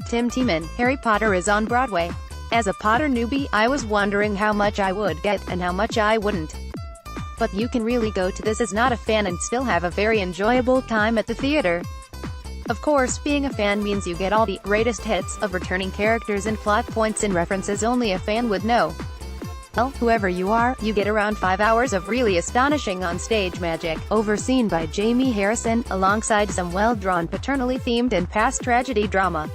Tim Teeman, Harry Potter is on Broadway. As a Potter newbie, I was wondering how much I would get, and how much I wouldn't. But you can really go to this as not a fan and still have a very enjoyable time at the theater. Of course, being a fan means you get all the greatest hits of returning characters and plot points and references only a fan would know. Well, whoever you are, you get around 5 hours of really astonishing on-stage magic, overseen by Jamie Harrison, alongside some well-drawn paternally-themed and past tragedy drama.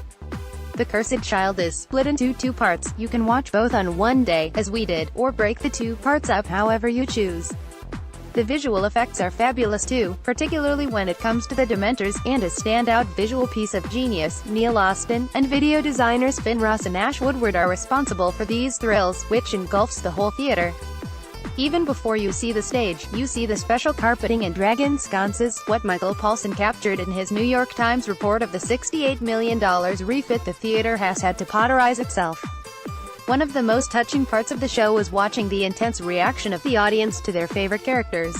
The Cursed Child is split into 2 parts. You can watch both on one day, as we did, or break the 2 parts up however you choose. The visual effects are fabulous too, particularly when it comes to the Dementors, and a standout visual piece of genius, Neil Austin, and video designers Finn Russ and Ash Woodward are responsible for these thrills, which engulfs the whole theater. Even before you see the stage, you see the special carpeting and dragon sconces, what Michael Paulson captured in his New York Times report of the $68 million refit the theater has had to Potterize itself. One of the most touching parts of the show was watching the intense reaction of the audience to their favorite characters.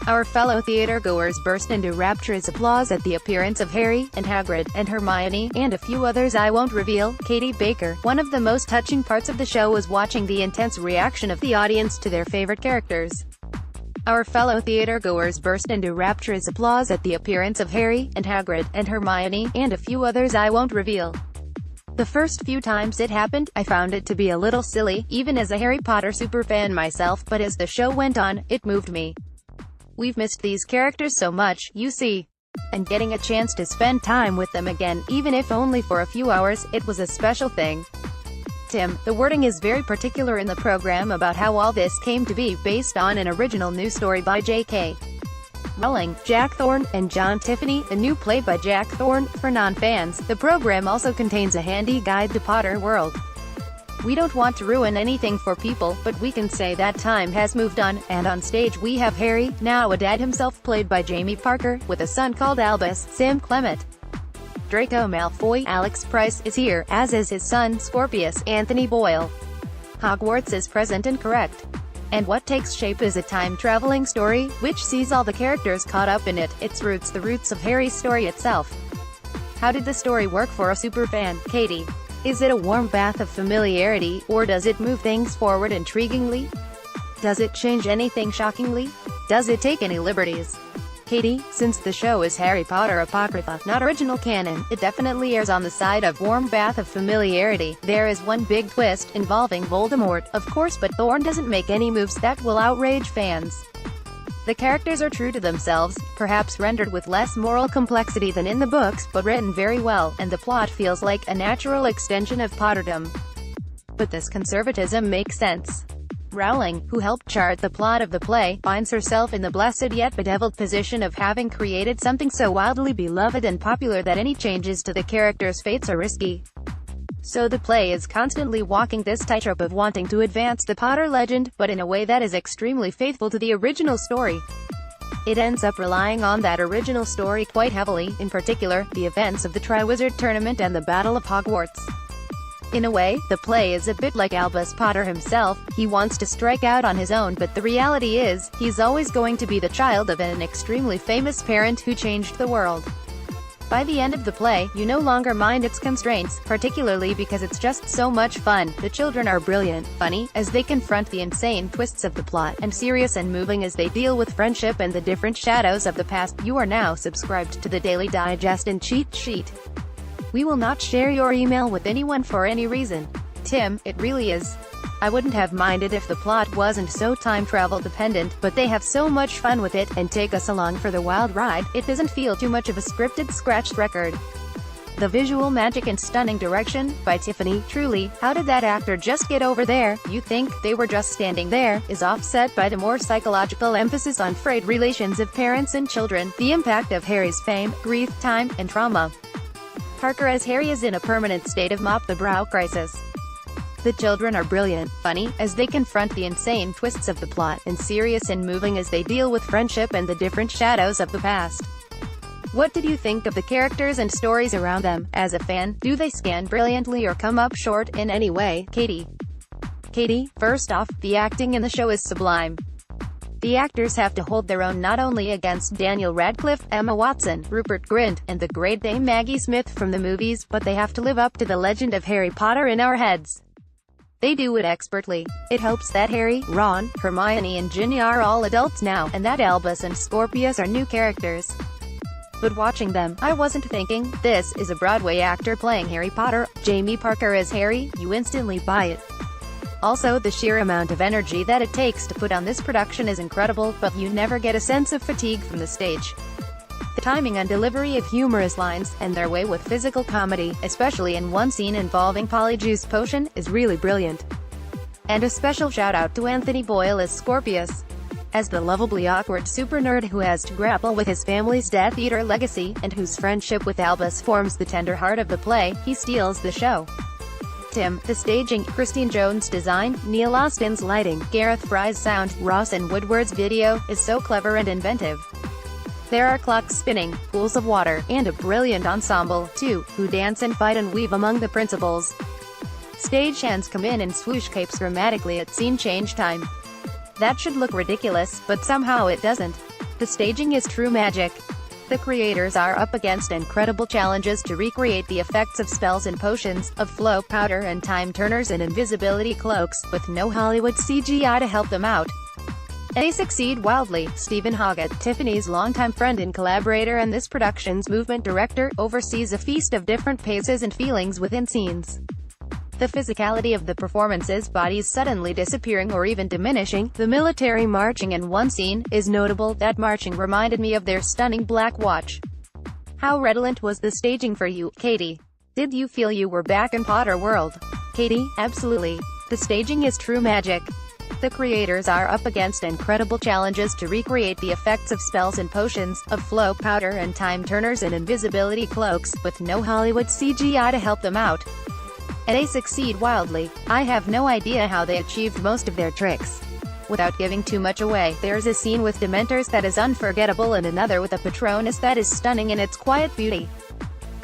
Our fellow theater-goers burst into rapturous applause at the appearance of Harry, and Hagrid, and Hermione, and a few others I won't reveal. Katie Baker. One of the most touching parts of the show was watching the intense reaction of the audience to their favorite characters. Our fellow theater-goers burst into rapturous applause at the appearance of Harry, and Hagrid, and Hermione, and a few others I won't reveal. The first few times it happened, I found it to be a little silly, even as a Harry Potter superfan myself, but as the show went on, it moved me. We've missed these characters so much, you see. And getting a chance to spend time with them again, even if only for a few hours, it was a special thing. Tim, the wording is very particular in the program about how all this came to be, based on an original news story by J.K. Rowling, Jack Thorne, and John Tiffany, a new play by Jack Thorne. For non-fans, the program also contains a handy guide to Potter World. We don't want to ruin anything for people, but we can say that time has moved on, and on stage we have Harry, now a dad himself played by Jamie Parker, with a son called Albus, Sam Clement. Draco Malfoy, Alex Price, is here, as is his son, Scorpius, Anthony Boyle. Hogwarts is present and correct. And what takes shape is a time-traveling story, which sees all the characters caught up in it, its roots the roots of Harry's story itself. How did the story work for a superfan, Katie? Is it a warm bath of familiarity, or does it move things forward intriguingly? Does it change anything shockingly? Does it take any liberties? Katie, since the show is Harry Potter Apocrypha, not original canon, it definitely errs on the side of warm bath of familiarity. There is one big twist, involving Voldemort, of course, but Thorne doesn't make any moves that will outrage fans. The characters are true to themselves, perhaps rendered with less moral complexity than in the books, but written very well, and the plot feels like a natural extension of Potterdom. But this conservatism makes sense. Rowling, who helped chart the plot of the play, finds herself in the blessed yet bedeviled position of having created something so wildly beloved and popular that any changes to the characters' fates are risky. So the play is constantly walking this tightrope of wanting to advance the Potter legend, but in a way that is extremely faithful to the original story. It ends up relying on that original story quite heavily, in particular, the events of the Triwizard Tournament and the Battle of Hogwarts. In a way, the play is a bit like Albus Potter himself. He wants to strike out on his own, but the reality is, he's always going to be the child of an extremely famous parent who changed the world. By the end of the play, you no longer mind its constraints, particularly because it's just so much fun. The children are brilliant, funny, as they confront the insane twists of the plot, and serious and moving as they deal with friendship and the different shadows of the past. You are now subscribed to the Daily Digest and Cheat Sheet. We will not share your email with anyone for any reason. Tim, it really is. I wouldn't have minded if the plot wasn't so time-travel dependent, but they have so much fun with it, and take us along for the wild ride. It doesn't feel too much of a scripted, scratched record. The visual magic and stunning direction, by Tiffany, truly, how did that actor just get over there? You think they were just standing there, is offset by the more psychological emphasis on frayed relations of parents and children, the impact of Harry's fame, grief, time, and trauma. Parker as Harry is in a permanent state of mop-the-brow crisis. The children are brilliant, funny, as they confront the insane twists of the plot, and serious and moving as they deal with friendship and the different shadows of the past. What did you think of the characters and stories around them? As a fan, do they scan brilliantly or come up short in any way? Katie, first off, the acting in the show is sublime. The actors have to hold their own not only against Daniel Radcliffe, Emma Watson, Rupert Grint, and the great Dame Maggie Smith from the movies, but they have to live up to the legend of Harry Potter in our heads. They do it expertly. It helps that Harry, Ron, Hermione and Ginny are all adults now, and that Albus and Scorpius are new characters. But watching them, I wasn't thinking, this is a Broadway actor playing Harry Potter. Jamie Parker as Harry, you instantly buy it. Also, the sheer amount of energy that it takes to put on this production is incredible, but you never get a sense of fatigue from the stage. The timing and delivery of humorous lines, and their way with physical comedy, especially in one scene involving Polyjuice Potion, is really brilliant. And a special shout out to Anthony Boyle as Scorpius. As the lovably awkward super nerd who has to grapple with his family's Death Eater legacy, and whose friendship with Albus forms the tender heart of the play, he steals the show. Tim, the staging, Christine Jones' design, Neil Austin's lighting, Gareth Fry's sound, Ross and Woodward's video, is so clever and inventive. There are clocks spinning, pools of water, and a brilliant ensemble, too, who dance and fight and weave among the principals. Stagehands come in and swoosh capes dramatically at scene change time. That should look ridiculous, but somehow it doesn't. The staging is true magic. The creators are up against incredible challenges to recreate the effects of spells and potions, of flow powder and time turners and invisibility cloaks, with no Hollywood CGI to help them out. And they succeed wildly. Stephen Hoggett, Tiffany's longtime friend and collaborator and this production's movement director, oversees a feast of different paces and feelings within scenes. The physicality of the performances, bodies suddenly disappearing or even diminishing, the military marching in one scene, is notable. That marching reminded me of their stunning Black Watch. How redolent was the staging for you, Katie? Did you feel you were back in Potter world? Katie, absolutely. The staging is true magic. The creators are up against incredible challenges to recreate the effects of spells and potions, of flow powder and time turners and invisibility cloaks, with no Hollywood CGI to help them out. And they succeed wildly. I have no idea how they achieved most of their tricks. Without giving too much away, there's a scene with Dementors that is unforgettable and another with a Patronus that is stunning in its quiet beauty.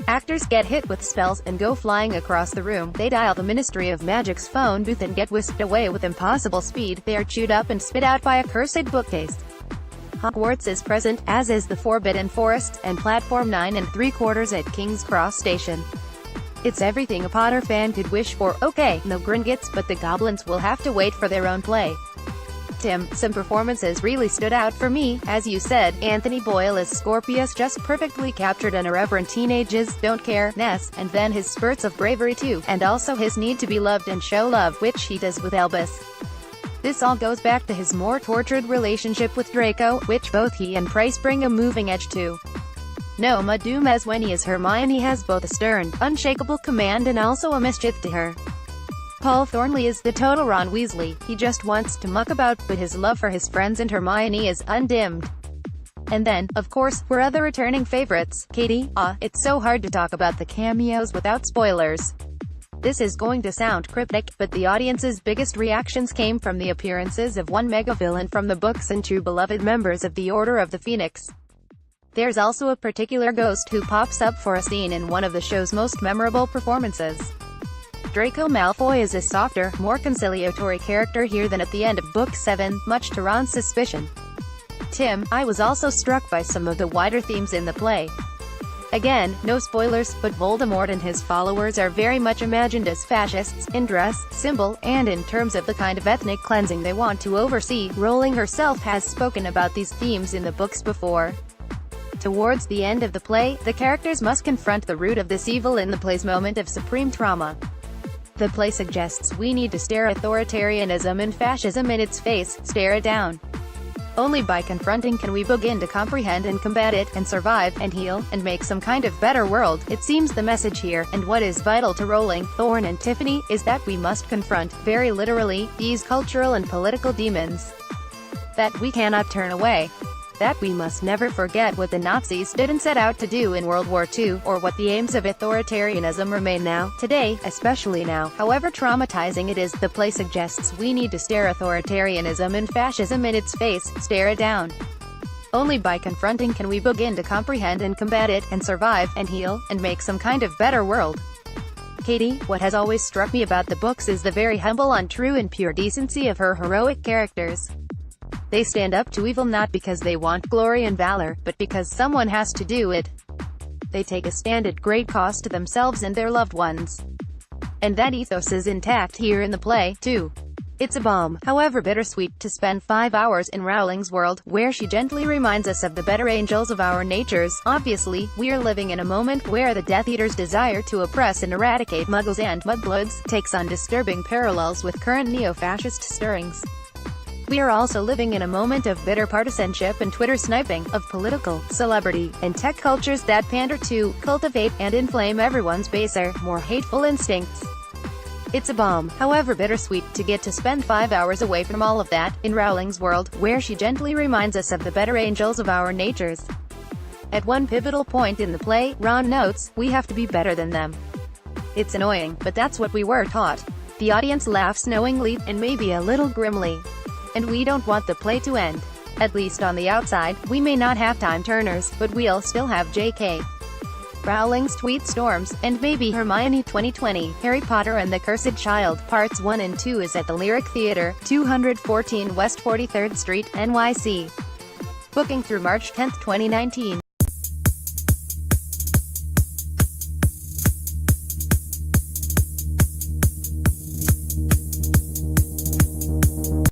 Actors get hit with spells and go flying across the room. They dial the Ministry of Magic's phone booth and get whisked away with impossible speed. They are chewed up and spit out by a cursed bookcase. Hogwarts is present, as is the Forbidden Forest, and Platform 9 3/4 at King's Cross Station. It's everything a Potter fan could wish for. Okay, no Gringotts, but the goblins will have to wait for their own play. Tim, some performances really stood out for me. As you said, Anthony Boyle as Scorpius just perfectly captured an irreverent teenage's don't-care-ness, and then his spurts of bravery too, and also his need to be loved and show love, which he does with Albus. This all goes back to his more tortured relationship with Draco, which both he and Price bring a moving edge to. Noma Doom as when he is Hermione has both a stern, unshakable command and also a mischief to her. Paul Thornley is the total Ron Weasley. He just wants to muck about, but his love for his friends and Hermione is undimmed. And then, of course, we're other returning favorites. Katie, it's so hard to talk about the cameos without spoilers. This is going to sound cryptic, but the audience's biggest reactions came from the appearances of one mega-villain from the books and two beloved members of the Order of the Phoenix. There's also a particular ghost who pops up for a scene in one of the show's most memorable performances. Draco Malfoy is a softer, more conciliatory character here than at the end of Book 7, much to Ron's suspicion. Tim, I was also struck by some of the wider themes in the play. Again, no spoilers, but Voldemort and his followers are very much imagined as fascists, in dress, symbol, and in terms of the kind of ethnic cleansing they want to oversee. Rowling herself has spoken about these themes in the books before. Towards the end of the play, the characters must confront the root of this evil in the play's moment of supreme trauma. The play suggests we need to stare authoritarianism and fascism in its face, stare it down. Only by confronting can we begin to comprehend and combat it, and survive, and heal, and make some kind of better world. It seems the message here, and what is vital to Rowling, Thorne and Tiffany, is that we must confront, very literally, these cultural and political demons. That we cannot turn away. That we must never forget what the Nazis did and set out to do in World War II, or what the aims of authoritarianism remain now, today, especially now. However traumatizing it is, the play suggests we need to stare authoritarianism and fascism in its face, stare it down. Only by confronting can we begin to comprehend and combat it, and survive, and heal, and make some kind of better world. Katie, what has always struck me about the books is the very humble, untrue and pure decency of her heroic characters. They stand up to evil not because they want glory and valor, but because someone has to do it. They take a stand at great cost to themselves and their loved ones. And that ethos is intact here in the play, too. It's a balm, however bittersweet, to spend 5 hours in Rowling's world, where she gently reminds us of the better angels of our natures. Obviously, we are living in a moment where the Death Eater's desire to oppress and eradicate Muggles and Mudbloods takes on disturbing parallels with current neo-fascist stirrings. We are also living in a moment of bitter partisanship and Twitter sniping, of political, celebrity, and tech cultures that pander to, cultivate, and inflame everyone's baser, more hateful instincts. It's a balm, however bittersweet, to get to spend 5 hours away from all of that, in Rowling's world, where she gently reminds us of the better angels of our natures. At one pivotal point in the play, Ron notes, "We have to be better than them." It's annoying, but that's what we were taught. The audience laughs knowingly, and maybe a little grimly. And we don't want the play to end. At least on the outside. We may not have time-turners, but we'll still have J.K. Rowling's tweet storms, and maybe Hermione 2020, Harry Potter and the Cursed Child, Parts 1 and 2 is at the Lyric Theatre, 214 West 43rd Street, NYC. Booking through March 10, 2019.